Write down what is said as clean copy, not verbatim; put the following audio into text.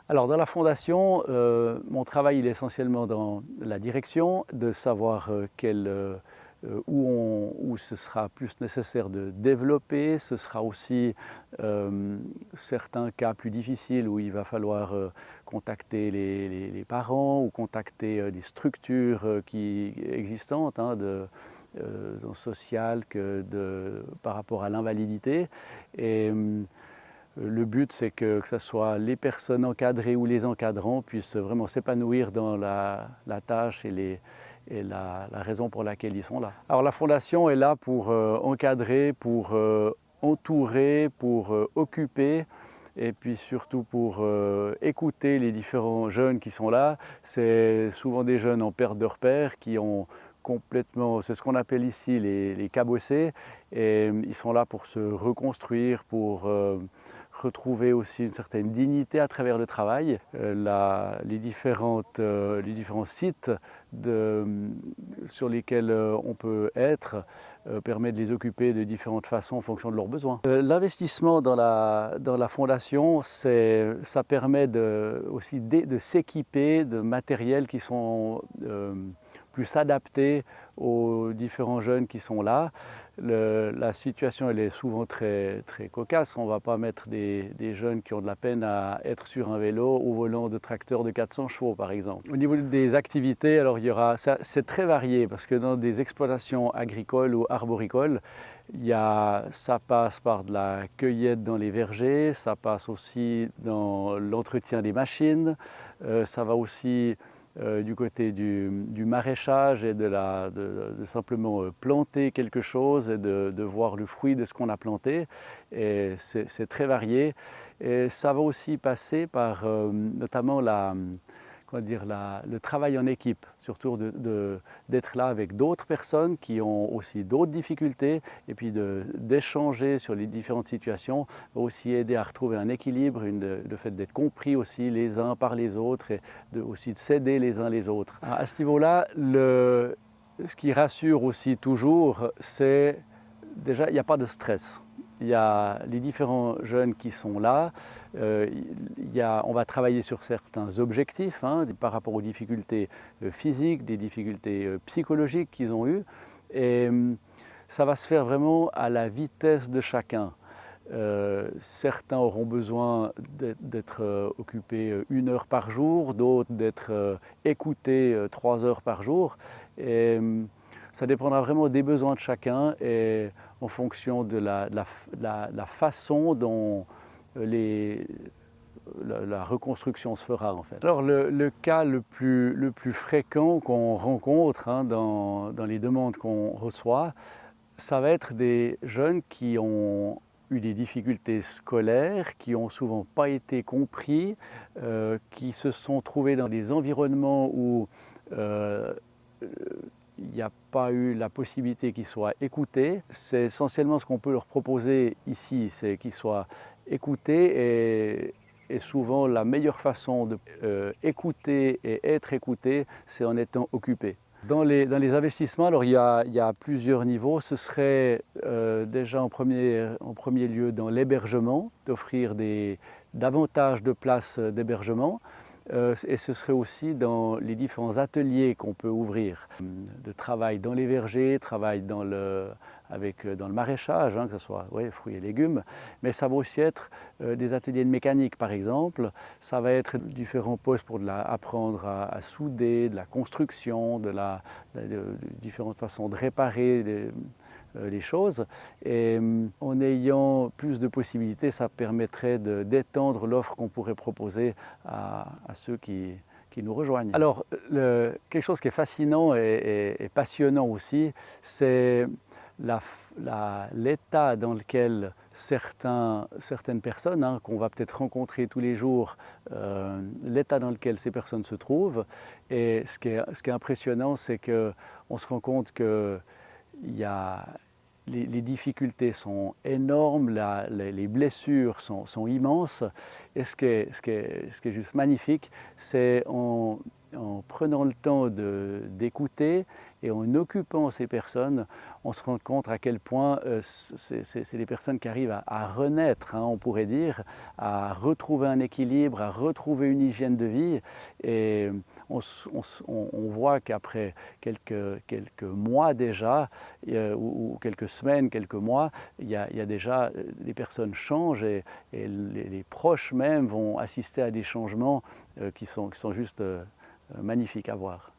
Alors dans la fondation, mon travail il est essentiellement dans la direction, de savoir où ce sera plus nécessaire de développer. Ce sera aussi certains cas plus difficiles où il va falloir contacter les parents ou contacter des structures existantes sociales par rapport à l'invalidité. Le but, c'est que ce soit les personnes encadrées ou les encadrants puissent vraiment s'épanouir dans la tâche et la raison pour laquelle ils sont là. Alors la Fondation est là pour encadrer, pour entourer, pour occuper et puis surtout pour écouter les différents jeunes qui sont là. C'est souvent des jeunes en perte de repères qui ont complètement, c'est ce qu'on appelle ici les cabossés, et ils sont là pour se reconstruire, pour retrouver aussi une certaine dignité à travers le travail. Les différents sites sur lesquels on peut être permet de les occuper de différentes façons en fonction de leurs besoins. L'investissement dans la fondation, ça permet aussi de s'équiper de matériels qui sont plus adaptés aux différents jeunes qui sont là. La situation elle est souvent très, très cocasse. On ne va pas mettre des jeunes qui ont de la peine à être sur un vélo au volant de tracteurs de 400 chevaux par exemple. Au niveau des activités, alors c'est très varié parce que dans des exploitations agricoles ou arboricoles, ça passe par de la cueillette dans les vergers, ça passe aussi dans l'entretien des machines, ça va aussi du côté du maraîchage et de simplement planter quelque chose et de voir le fruit de ce qu'on a planté. Et c'est très varié. Et ça va aussi passer par notamment le travail en équipe, surtout d'être là avec d'autres personnes qui ont aussi d'autres difficultés et puis d'échanger sur les différentes situations va aussi aider à retrouver un équilibre, le fait d'être compris aussi les uns par les autres et aussi de s'aider les uns les autres. À ce niveau-là, ce qui rassure aussi toujours, c'est déjà il n'y a pas de stress. Il y a les différents jeunes qui sont là, on va travailler sur certains objectifs par rapport aux difficultés physiques, des difficultés psychologiques qu'ils ont eues. Et ça va se faire vraiment à la vitesse de chacun. Certains auront besoin d'être occupés 1 heure par jour, d'autres d'être écoutés 3 heures par jour. Et ça dépendra vraiment des besoins de chacun et en fonction de la façon dont la reconstruction se fera en fait. Alors le cas le plus fréquent qu'on rencontre dans les demandes qu'on reçoit, ça va être des jeunes qui ont eu des difficultés scolaires, qui n'ont souvent pas été compris, qui se sont trouvés dans des environnements où il n'y a pas eu la possibilité qu'ils soient écoutés. C'est essentiellement ce qu'on peut leur proposer ici, c'est qu'ils soient écoutés et souvent la meilleure façon d'écouter et être écouté, c'est en étant occupé. Dans les investissements, alors il y a plusieurs niveaux. Ce serait déjà en premier lieu dans l'hébergement, d'offrir davantage de places d'hébergement. Et ce serait aussi dans les différents ateliers qu'on peut ouvrir, de travail dans les vergers, travail dans le maraîchage, que ce soit fruits et légumes, mais ça va aussi être des ateliers de mécanique par exemple, ça va être différents postes pour apprendre à souder, de la construction, de différentes façons de réparer les choses. Et en ayant plus de possibilités, ça permettrait d'étendre l'offre qu'on pourrait proposer à ceux qui nous rejoignent. Alors, quelque chose qui est fascinant et passionnant aussi, c'est l'état dans lequel certaines personnes qu'on va peut-être rencontrer tous les jours, l'état dans lequel ces personnes se trouvent. Et ce qui est impressionnant, c'est qu'on se rend compte que les difficultés sont énormes, les blessures sont immenses. Et ce qui est juste magnifique, c'est en prenant le temps d'écouter et en occupant ces personnes, on se rend compte à quel point c'est des personnes qui arrivent à renaître, hein, on pourrait dire, à retrouver un équilibre, à retrouver une hygiène de vie. Et on voit qu'après quelques mois déjà, ou quelques semaines, quelques mois, il y a déjà, les personnes changent et les proches même vont assister à des changements qui sont juste magnifiques à voir.